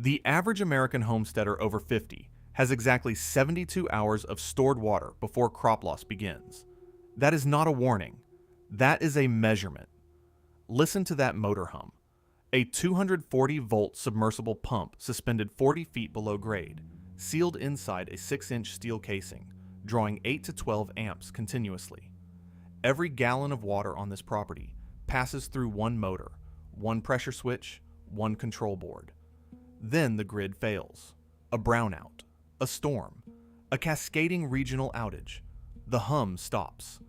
The average American homesteader over 50 has exactly 72 hours of stored water before crop loss begins. That is not a warning. That is a measurement. Listen to that motor hum. A 240-volt submersible pump suspended 40 feet below grade, sealed inside a 6-inch steel casing, drawing 8 to 12 amps continuously. Every gallon of water on this property passes through one motor, one pressure switch, one control board. Then the grid fails. A brownout, a storm, a cascading regional outage. The hum stops.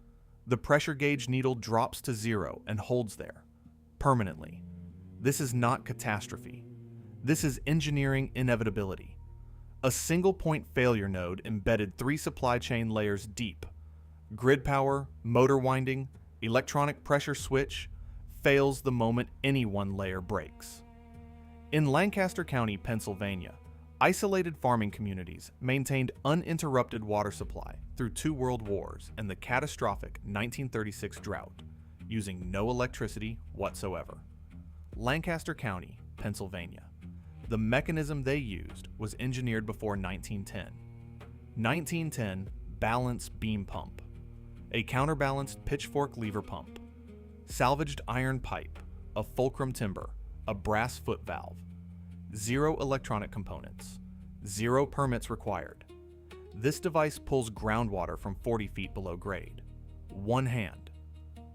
The pressure gauge needle drops to zero and holds there, permanently. This is not catastrophe. This is engineering inevitability. A single-point failure node embedded 3 supply chain layers deep. Grid power, motor winding, electronic pressure switch fails the moment any one layer breaks. In Lancaster County, Pennsylvania, isolated farming communities maintained uninterrupted water supply through 2 world wars and the catastrophic 1936 drought, using no electricity whatsoever. Lancaster County, Pennsylvania. The mechanism they used was engineered before 1910. 1910 balance beam pump, a counterbalanced pitchfork lever pump, salvaged iron pipe, a fulcrum timber, a brass foot valve, 0 electronic components, 0 permits required. This device pulls groundwater from 40 feet below grade. One hand,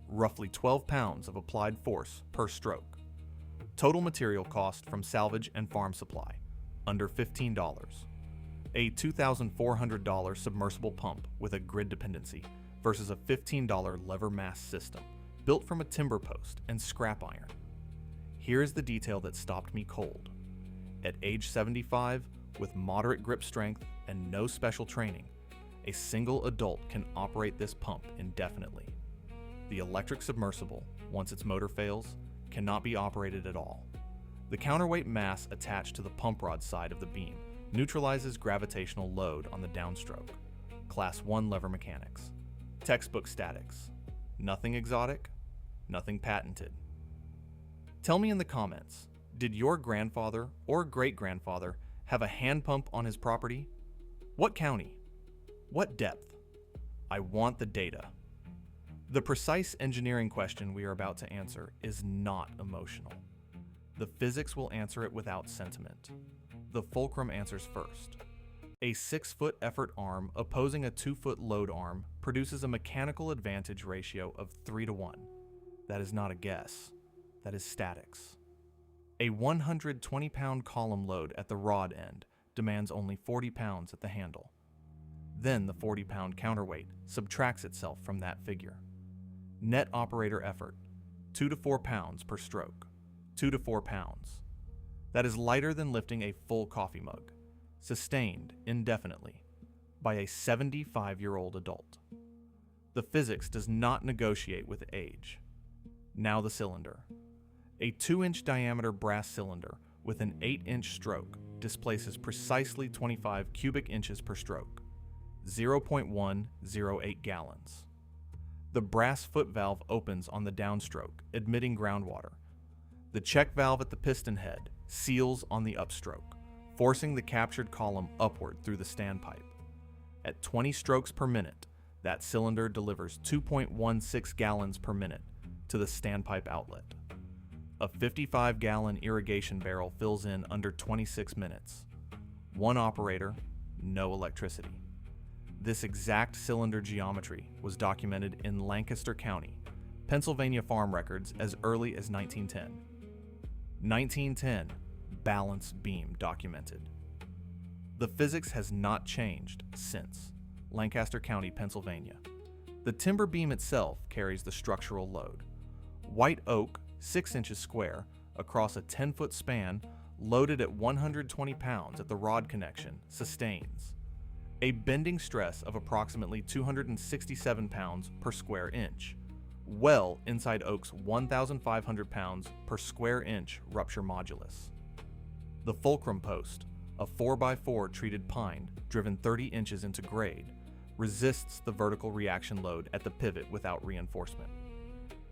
roughly 12 pounds of applied force per stroke. Total material cost from salvage and farm supply, under $15. A $2,400 submersible pump with a grid dependency versus a $15 lever mass system built from a timber post and scrap iron. Here is the detail that stopped me cold. At age 75, with moderate grip strength and no special training, a single adult can operate this pump indefinitely. The electric submersible, once its motor fails, cannot be operated at all. The counterweight mass attached to the pump rod side of the beam neutralizes gravitational load on the downstroke. Class 1 lever mechanics. Textbook statics. Nothing exotic, nothing patented. Tell me in the comments, did your grandfather or great-grandfather have a hand pump on his property? What county? What depth? I want the data. The precise engineering question we are about to answer is not emotional. The physics will answer it without sentiment. The fulcrum answers first. A 6-foot effort arm opposing a 2-foot load arm produces a mechanical advantage ratio of 3-to-1. That is not a guess. That is statics. A 120-pound column load at the rod end demands only 40 pounds at the handle. Then the 40-pound counterweight subtracts itself from that figure. Net operator effort, 2 to 4 pounds per stroke. 2 to 4 pounds. That is lighter than lifting a full coffee mug, sustained indefinitely by a 75-year-old adult. The physics does not negotiate with age. Now the cylinder. A 2-inch diameter brass cylinder with an 8-inch stroke displaces precisely 25 cubic inches per stroke, 0.108 gallons. The brass foot valve opens on the downstroke, admitting groundwater. The check valve at the piston head seals on the upstroke, forcing the captured column upward through the standpipe. At 20 strokes per minute, that cylinder delivers 2.16 gallons per minute to the standpipe outlet. A 55-gallon irrigation barrel fills in under 26 minutes. One operator, no electricity. This exact cylinder geometry was documented in Lancaster County, Pennsylvania farm records as early as 1910. 1910, balance beam documented. The physics has not changed since. Lancaster County, Pennsylvania. The timber beam itself carries the structural load. White oak, 6 inches square, across a 10-foot span, loaded at 120 pounds at the rod connection, sustains a bending stress of approximately 267 pounds per square inch, well inside oak's 1,500 pounds per square inch rupture modulus. The fulcrum post, a 4x4 treated pine driven 30 inches into grade, resists the vertical reaction load at the pivot without reinforcement.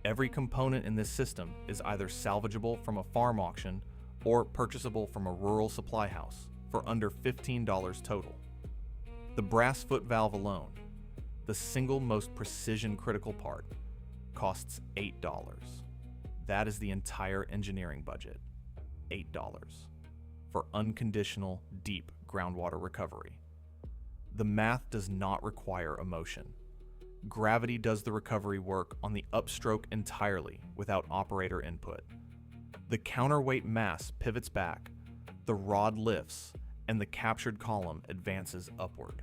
Every component in this system is either salvageable from a farm auction or purchasable from a rural supply house for under $15 total. The brass foot valve alone, the single most precision critical part, costs $8. That is the entire engineering budget, $8, for unconditional, deep groundwater recovery. The math does not require emotion. Gravity does the recovery work on the upstroke entirely without operator input. The counterweight mass pivots back, the rod lifts, and the captured column advances upward.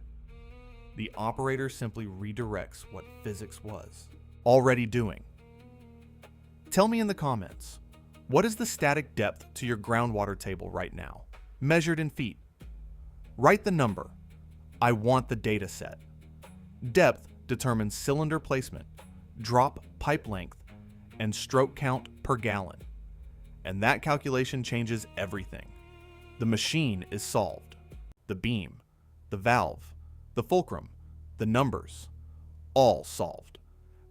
The operator simply redirects what physics was already doing. Tell me in the comments, what is the static depth to your groundwater table right now, measured in feet? Write the number. I want the data set. Depth determines cylinder placement, drop pipe length, and stroke count per gallon. And that calculation changes everything. The machine is solved. The beam, the valve, the fulcrum, the numbers, all solved.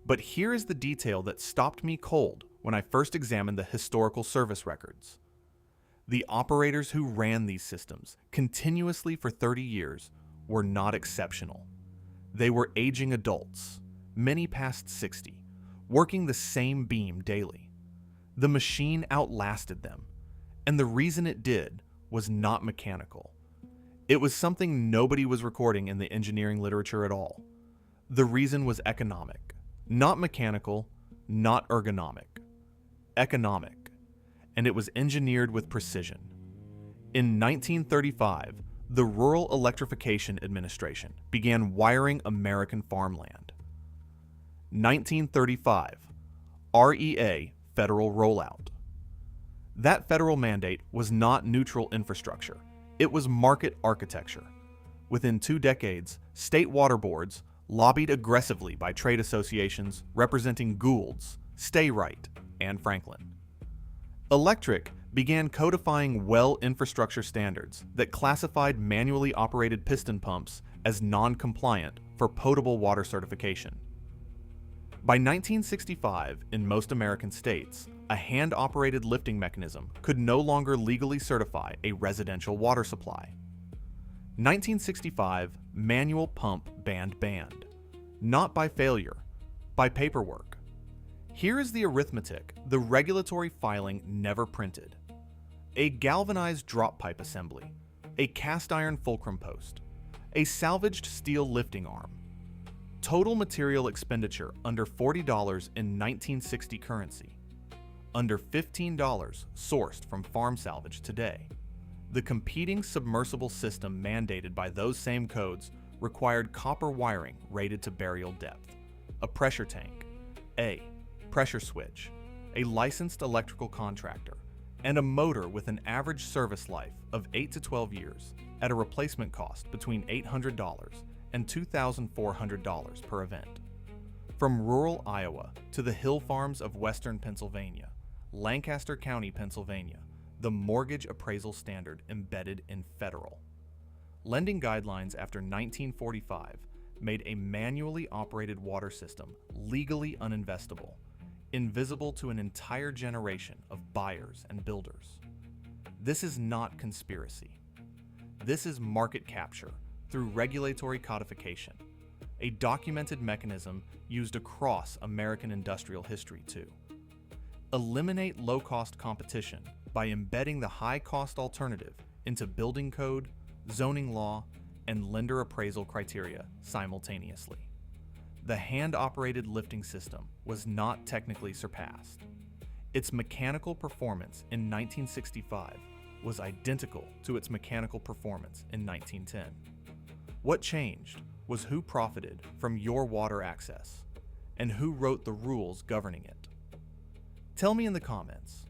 But here is the detail that stopped me cold when I first examined the historical service records. The operators who ran these systems continuously for 30 years were not exceptional. They were aging adults, many past 60, working the same beam daily. The machine outlasted them, and the reason it did was not mechanical. It was something nobody was recording in the engineering literature at all. The reason was economic, not mechanical, not ergonomic. Economic, and it was engineered with precision. In 1935, the Rural Electrification Administration began wiring American farmland. 1935, REA federal rollout. That federal mandate was not neutral infrastructure, it was market architecture. Within 2 decades, state water boards, lobbied aggressively by trade associations representing Gould's, Stay Right, and Franklin. Electric began codifying well infrastructure standards that classified manually operated piston pumps as non-compliant for potable water certification. By 1965, in most American states, a hand-operated lifting mechanism could no longer legally certify a residential water supply. 1965, manual pump banned, not by failure, by paperwork. Here is the arithmetic the regulatory filing never printed. A galvanized drop pipe assembly, a cast iron fulcrum post, a salvaged steel lifting arm. Total material expenditure under $40 in 1960 currency, under $15 sourced from farm salvage today. The competing submersible system mandated by those same codes required copper wiring rated to burial depth, a pressure tank, a pressure switch, a licensed electrical contractor, and a motor with an average service life of 8 to 12 years at a replacement cost between $800 and $2,400 per event. From rural Iowa to the hill farms of western Pennsylvania, Lancaster County, Pennsylvania, the mortgage appraisal standard embedded in federal. Lending guidelines after 1945 made a manually operated water system legally uninvestable, invisible to an entire generation of buyers and builders. This is not conspiracy. This is market capture through regulatory codification, a documented mechanism used across American industrial history too. Eliminate low-cost competition by embedding the high-cost alternative into building code, zoning law, and lender appraisal criteria simultaneously. The hand-operated lifting system was not technically surpassed. Its mechanical performance in 1965 was identical to its mechanical performance in 1910. What changed was who profited from your water access and who wrote the rules governing it. Tell me in the comments,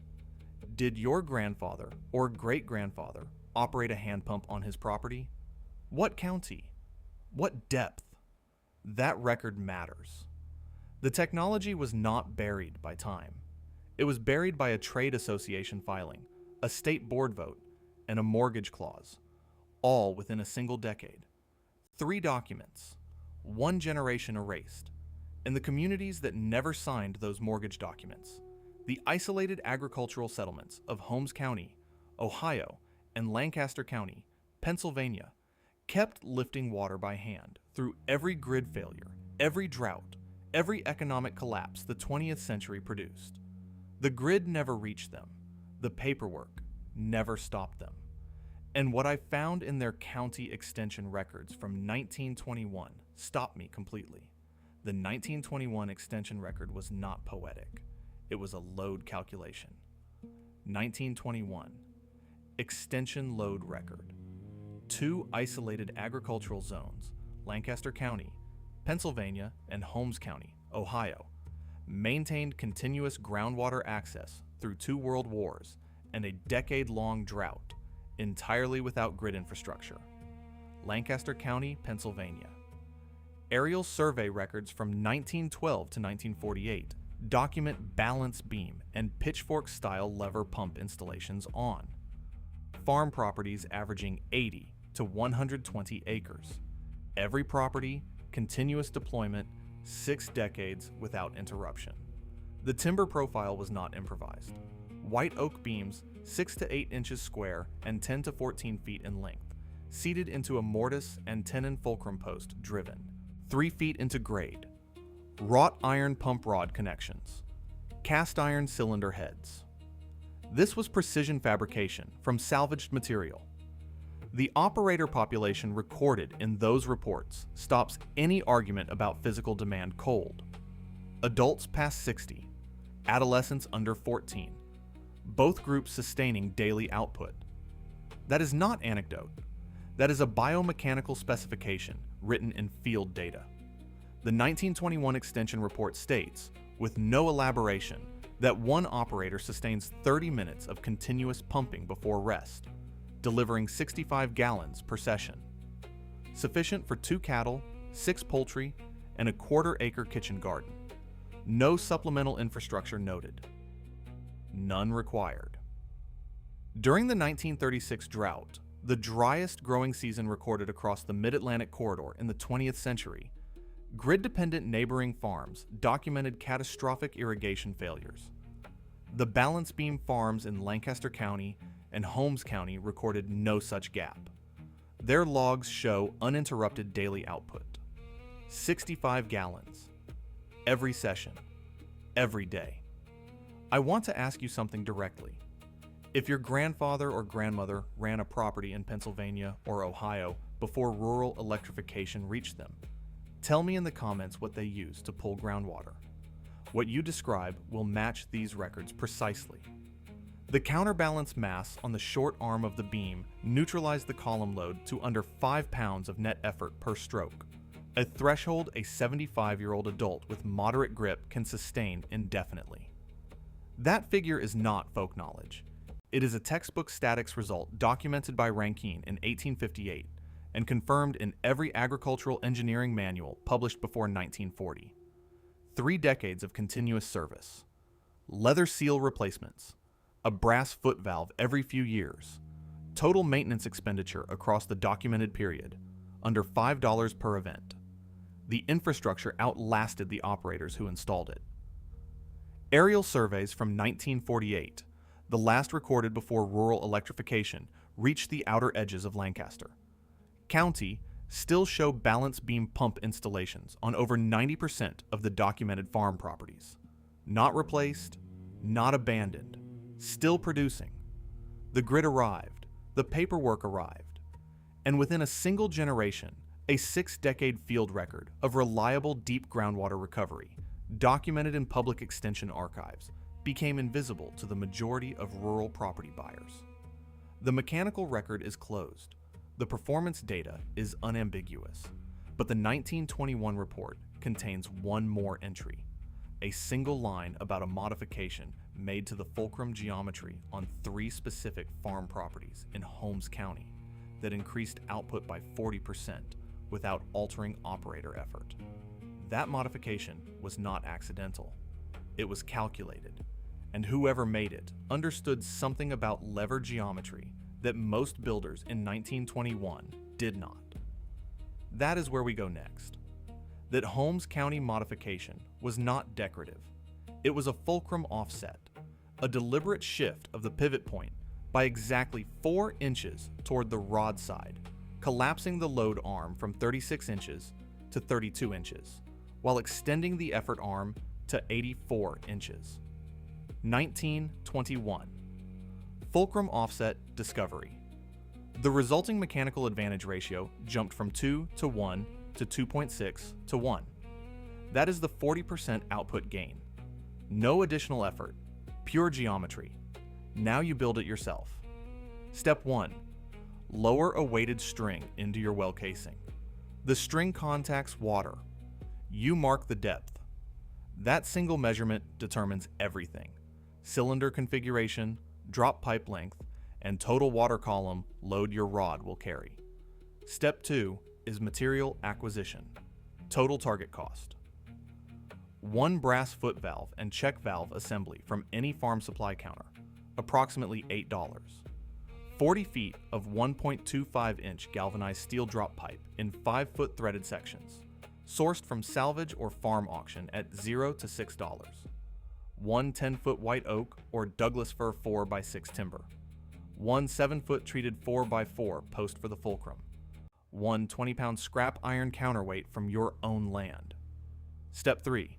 did your grandfather or great-grandfather operate a hand pump on his property? What county? What depth? That record matters. The technology was not buried by time. It was buried by a trade association filing, a state board vote, and a mortgage clause, all within a single decade. 3 documents, 1 generation erased, and the communities that never signed those mortgage documents, the isolated agricultural settlements of Holmes County, Ohio, and Lancaster County, Pennsylvania, kept lifting water by hand through every grid failure, every drought, every economic collapse the 20th century produced. The grid never reached them. The paperwork never stopped them. And what I found in their county extension records from 1921 stopped me completely. The 1921 extension record was not poetic. It was a load calculation. 1921. Extension load record. 2 isolated agricultural zones, Lancaster County, Pennsylvania, and Holmes County, Ohio, maintained continuous groundwater access through 2 world wars and a decade-long drought, entirely without grid infrastructure. Lancaster County, Pennsylvania. Aerial survey records from 1912 to 1948 document balance beam and pitchfork-style lever pump installations on farm properties averaging 80 to 120 acres. Every property, continuous deployment, 6 decades without interruption. The timber profile was not improvised. White oak beams, 6 to 8 inches square and 10 to 14 feet in length, seated into a mortise and tenon fulcrum post driven, 3 feet into grade. Wrought iron pump rod connections. Cast iron cylinder heads. This was precision fabrication from salvaged material. The operator population recorded in those reports stops any argument about physical demand cold. Adults past 60, adolescents under 14, both groups sustaining daily output. That is not anecdote. That is a biomechanical specification written in field data. The 1921 extension report states, with no elaboration, that one operator sustains 30 minutes of continuous pumping before rest, delivering 65 gallons per session, sufficient for 2 cattle, 6 poultry, and a quarter-acre kitchen garden. No supplemental infrastructure noted. None required. During the 1936 drought, the driest growing season recorded across the Mid-Atlantic corridor in the 20th century, grid-dependent neighboring farms documented catastrophic irrigation failures. The balance beam farms in Lancaster County and Holmes County recorded no such gap. Their logs show uninterrupted daily output. 65 gallons. Every session. Every day. I want to ask you something directly. If your grandfather or grandmother ran a property in Pennsylvania or Ohio before rural electrification reached them, tell me in the comments what they used to pull groundwater. What you describe will match these records precisely. The counterbalance mass on the short arm of the beam neutralized the column load to under 5 pounds of net effort per stroke, a threshold a 75-year-old adult with moderate grip can sustain indefinitely. That figure is not folk knowledge. It is a textbook statics result documented by Rankine in 1858 and confirmed in every agricultural engineering manual published before 1940. 3 decades of continuous service. Leather seal replacements. A brass foot valve every few years. Total maintenance expenditure across the documented period, under $5 per event. The infrastructure outlasted the operators who installed it. Aerial surveys from 1948, the last recorded before rural electrification, reached the outer edges of Lancaster. County still show balance beam pump installations on over 90% of the documented farm properties. Not replaced, not abandoned, still producing. The grid arrived, the paperwork arrived, and within a single generation, a 6-decade field record of reliable deep groundwater recovery, documented in public extension archives, became invisible to the majority of rural property buyers. The mechanical record is closed. The performance data is unambiguous, but the 1921 report contains one more entry, a single line about a modification made to the fulcrum geometry on 3 specific farm properties in Holmes County that increased output by 40% without altering operator effort. That modification was not accidental. It was calculated, and whoever made it understood something about lever geometry that most builders in 1921 did not. That is where we go next. That Holmes County modification was not decorative. It was a fulcrum offset, a deliberate shift of the pivot point by exactly 4 inches toward the rod side, collapsing the load arm from 36 inches to 32 inches, while extending the effort arm to 84 inches. 1921. Fulcrum offset discovery. The resulting mechanical advantage ratio jumped from 2 to 1 to 2.6 to 1. That is the 40% output gain. No additional effort, pure geometry. Now you build it yourself. Step 1. Lower a weighted string into your well casing. The string contacts water. You mark the depth. That single measurement determines everything: cylinder configuration, drop pipe length, and total water column load your rod will carry. Step 2 is material acquisition. Total target cost. 1 brass foot valve and check valve assembly from any farm supply counter, approximately $8. 40 feet of 1.25-inch galvanized steel drop pipe in 5-foot threaded sections, sourced from salvage or farm auction at $0 to $6. 1 10-foot white oak or Douglas fir 4x6 timber. 1 7-foot treated 4x4 post for the fulcrum. 1 20-pound scrap iron counterweight from your own land. Step 3.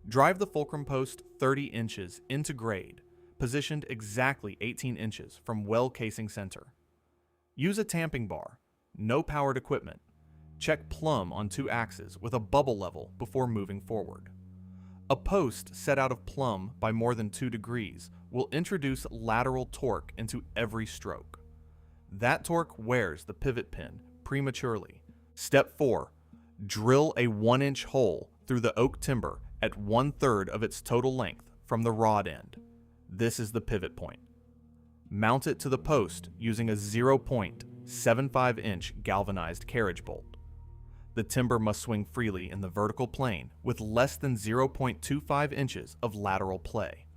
Drive the fulcrum post 30 inches into grade, positioned exactly 18 inches from well casing center. Use a tamping bar, no powered equipment. Check plumb on 2 axes with a bubble level before moving forward. A post set out of plumb by more than 2 degrees will introduce lateral torque into every stroke. That torque wears the pivot pin prematurely. Step 4. Drill a 1-inch hole through the oak timber at 1/3 of its total length from the rod end. This is the pivot point. Mount it to the post using a 0.75-inch galvanized carriage bolt. The timber must swing freely in the vertical plane with less than 0.25 inches of lateral play.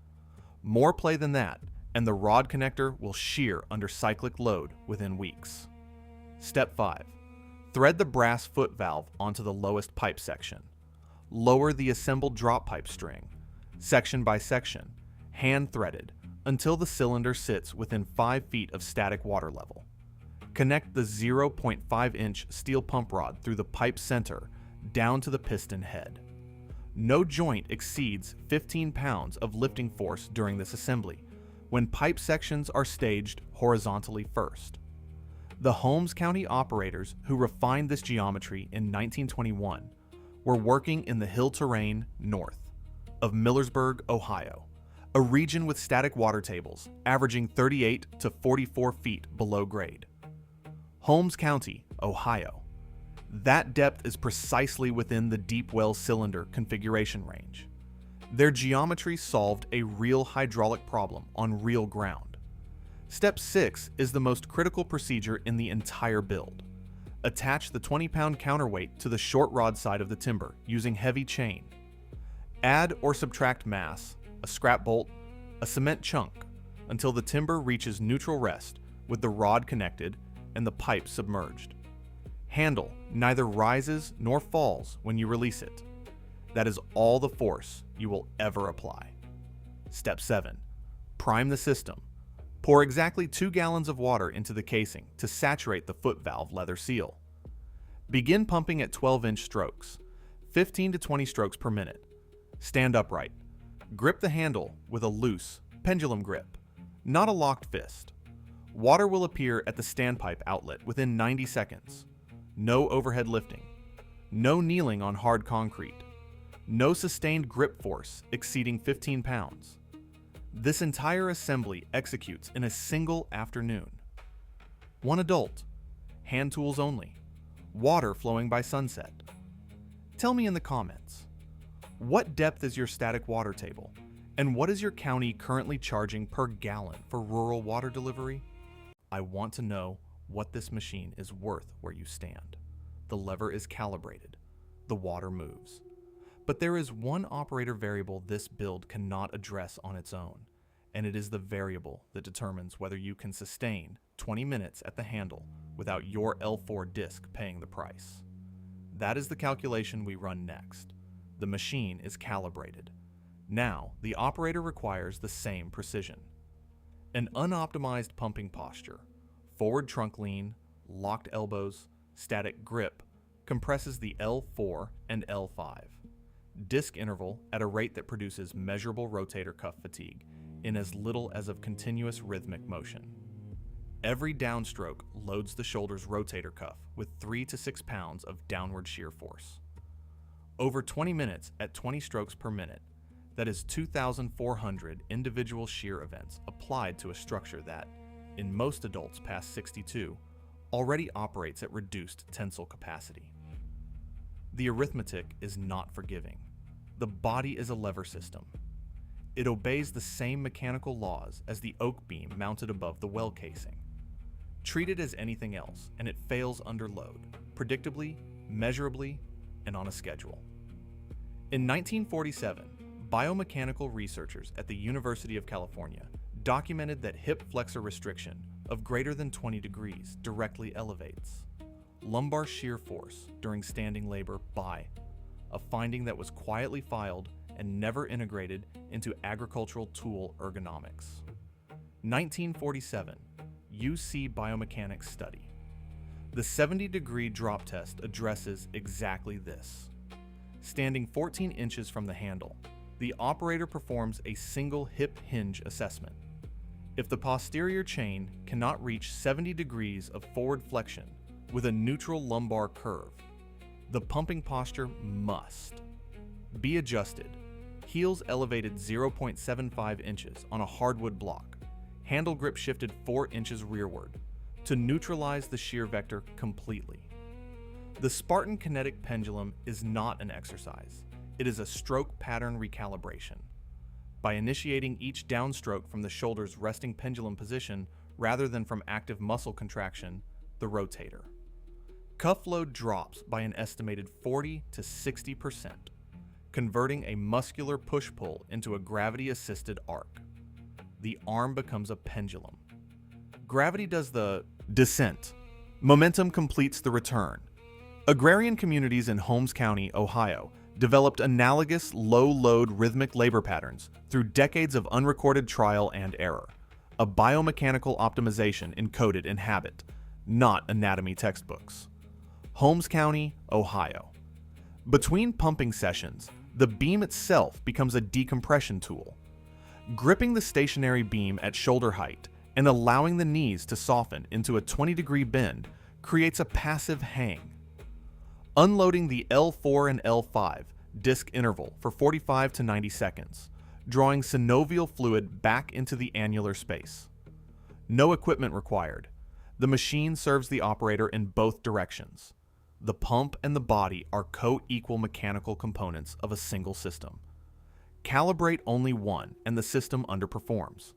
More play than that, and the rod connector will shear under cyclic load within weeks. Step 5. Thread the brass foot valve onto the lowest pipe section. Lower the assembled drop pipe string, section by section, hand-threaded, until the cylinder sits within 5 feet of static water level. Connect the 0.5-inch steel pump rod through the pipe center down to the piston head. No joint exceeds 15 pounds of lifting force during this assembly, when pipe sections are staged horizontally first. The Holmes County operators who refined this geometry in 1921 were working in the hill terrain north of Millersburg, Ohio, a region with static water tables averaging 38 to 44 feet below grade. Holmes County, Ohio. That depth is precisely within the deep well cylinder configuration range. Their geometry solved a real hydraulic problem on real ground. Step 6 is the most critical procedure in the entire build. Attach the 20-pound counterweight to the short rod side of the timber using heavy chain. Add or subtract mass, a scrap bolt, a cement chunk, until the timber reaches neutral rest with the rod connected and the pipe submerged. Handle neither rises nor falls when you release it. That is all the force you will ever apply. Step 7. Prime the system. Pour exactly 2 gallons of water into the casing to saturate the foot valve leather seal. Begin pumping at 12-inch strokes, 15 to 20 strokes per minute. Stand upright. Grip the handle with a loose, pendulum grip, not a locked fist. Water will appear at the standpipe outlet within 90 seconds. No overhead lifting. No kneeling on hard concrete. No sustained grip force exceeding 15 pounds. This entire assembly executes in a single afternoon. 1 adult. Hand tools only. Water flowing by sunset. Tell me in the comments, what depth is your static water table? And what is your county currently charging per gallon for rural water delivery? I want to know what this machine is worth where you stand. The lever is calibrated. The water moves. But there is one operator variable this build cannot address on its own, and it is the variable that determines whether you can sustain 20 minutes at the handle without your L4 disc paying the price. That is the calculation we run next. The machine is calibrated. Now, the operator requires the same precision. An unoptimized pumping posture, forward trunk lean, locked elbows, static grip, compresses the L4 and L5. Disc interval at a rate that produces measurable rotator cuff fatigue in as little as of continuous rhythmic motion. Every downstroke loads the shoulder's rotator cuff with 3 to 6 pounds of downward shear force. Over 20 minutes at 20 strokes per minute, that is 2,400 individual shear events applied to a structure that, in most adults past 62, already operates at reduced tensile capacity. The arithmetic is not forgiving. The body is a lever system. It obeys the same mechanical laws as the oak beam mounted above the well casing. Treat it as anything else, and it fails under load, predictably, measurably, and on a schedule. In 1947, biomechanical researchers at the University of California documented that hip flexor restriction of greater than 20 degrees directly elevates lumbar shear force during standing labor by a finding that was quietly filed and never integrated into agricultural tool ergonomics. 1947, UC Biomechanics study. The 70-degree drop test addresses exactly this. Standing 14 inches from the handle, the operator performs a single hip hinge assessment. If the posterior chain cannot reach 70 degrees of forward flexion with a neutral lumbar curve, the pumping posture must be adjusted, heels elevated 0.75 inches on a hardwood block, handle grip shifted 4 inches rearward to neutralize the shear vector completely. The Spartan kinetic pendulum is not an exercise. It is a stroke pattern recalibration. By initiating each downstroke from the shoulder's resting pendulum position rather than from active muscle contraction, the rotator. Cuff load drops by an estimated 40 to 60%, converting a muscular push-pull into a gravity-assisted arc. The arm becomes a pendulum. Gravity does the descent. Momentum completes the return. Agrarian communities in Holmes County, Ohio, developed analogous low-load rhythmic labor patterns through decades of unrecorded trial and error, a biomechanical optimization encoded in habit, not anatomy textbooks. Holmes County, Ohio. Between pumping sessions, the beam itself becomes a decompression tool. Gripping the stationary beam at shoulder height and allowing the knees to soften into a 20-degree bend creates a passive hang. Unloading the L4 and L5 disc interval for 45 to 90 seconds, drawing synovial fluid back into the annular space. No equipment required. The machine serves the operator in both directions. The pump and the body are co-equal mechanical components of a single system. Calibrate only one and the system underperforms.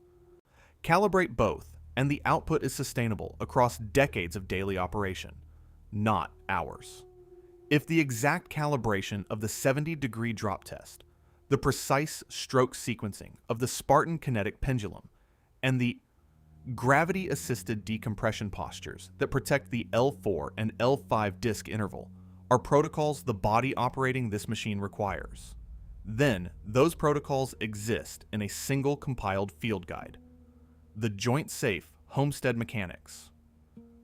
Calibrate both and the output is sustainable across decades of daily operation, not hours. If the exact calibration of the 70-degree drop test, the precise stroke sequencing of the Spartan kinetic pendulum, and the gravity-assisted decompression postures that protect the L4 and L5 disc interval are protocols the body operating this machine requires, then those protocols exist in a single compiled field guide, the Joint-Safe Homestead Mechanics.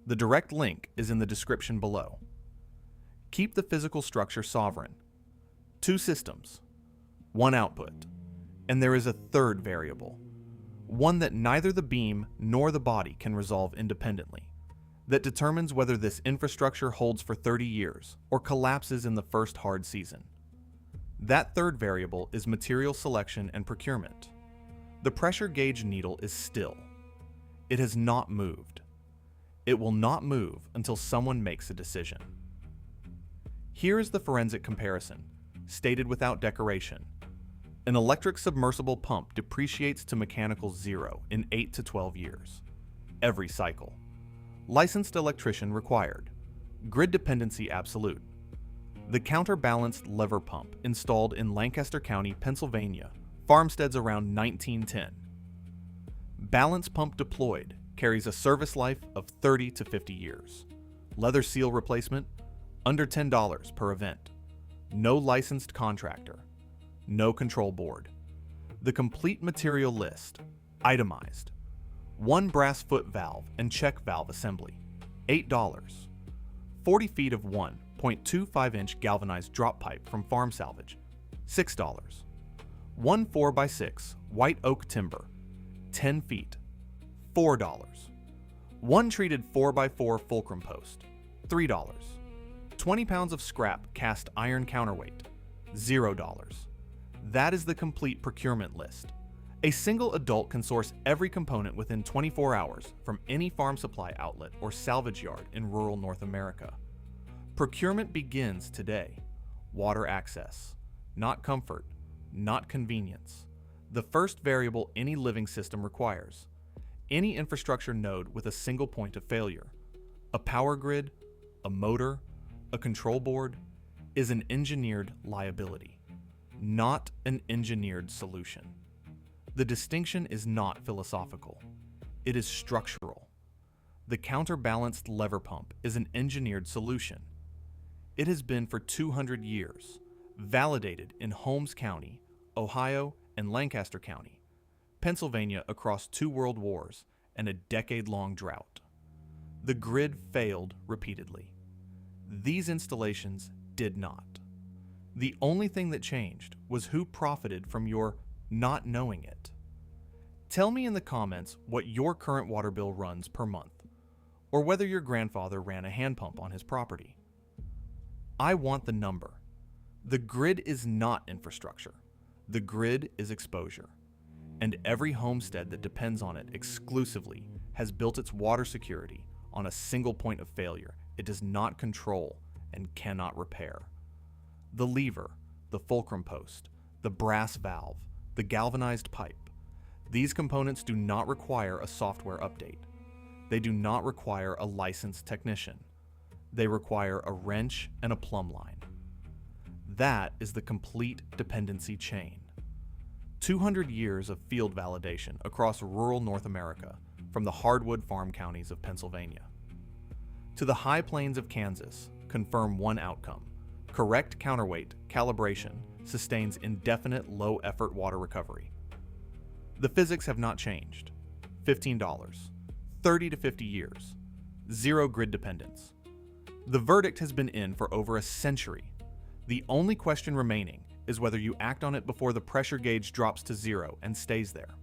The direct link is in the description below. Keep the physical structure sovereign. 2 systems, 1 output, and there is a third variable, one that neither the beam nor the body can resolve independently, that determines whether this infrastructure holds for 30 years or collapses in the first hard season. That third variable is material selection and procurement. The pressure gauge needle is still. It has not moved. It will not move until someone makes a decision. Here is the forensic comparison, stated without decoration. An electric submersible pump depreciates to mechanical zero in 8 to 12 years. Every cycle. Licensed electrician required. Grid dependency absolute. The counterbalanced lever pump installed in Lancaster County, Pennsylvania, farmsteads around 1910. Balance pump deployed carries a service life of 30 to 50 years. Leather seal replacement, under $10 per event. No licensed contractor. No control board. The complete material list, itemized. 1 brass foot valve and check valve assembly, $8. 40 feet of 1.25-inch galvanized drop pipe from farm salvage, $6. 1 4x6 white oak timber, 10 feet, $4. 1 treated 4x4 fulcrum post, $3. 20 pounds of scrap cast iron counterweight, $0. That is the complete procurement list. A single adult can source every component within 24 hours from any farm supply outlet or salvage yard in rural North America. Procurement begins today. Water access, not comfort, not convenience. The first variable any living system requires. Any infrastructure node with a single point of failure, a power grid, a motor, a control board, is an engineered liability, not an engineered solution. The distinction is not philosophical. It is structural. The counterbalanced lever pump is an engineered solution. It has been for 200 years, validated in Holmes County, Ohio, and Lancaster County, Pennsylvania across 2 world wars and a decade-long drought. The grid failed repeatedly. These installations did not. The only thing that changed was who profited from your not knowing it. Tell me in the comments what your current water bill runs per month, or whether your grandfather ran a hand pump on his property. I want the number. The grid is not infrastructure. The grid is exposure. And every homestead that depends on it exclusively has built its water security on a single point of failure it does not control and cannot repair. The lever, the fulcrum post, the brass valve, the galvanized pipe. These components do not require a software update. They do not require a licensed technician. They require a wrench and a plumb line. That is the complete dependency chain. 200 years of field validation across rural North America, from the hardwood farm counties of Pennsylvania to the high plains of Kansas, confirm one outcome: correct counterweight calibration sustains indefinite low-effort water recovery. The physics have not changed. $15, 30 to 50 years, zero grid dependence. The verdict has been in for over a century. The only question remaining is whether you act on it before the pressure gauge drops to 0 and stays there.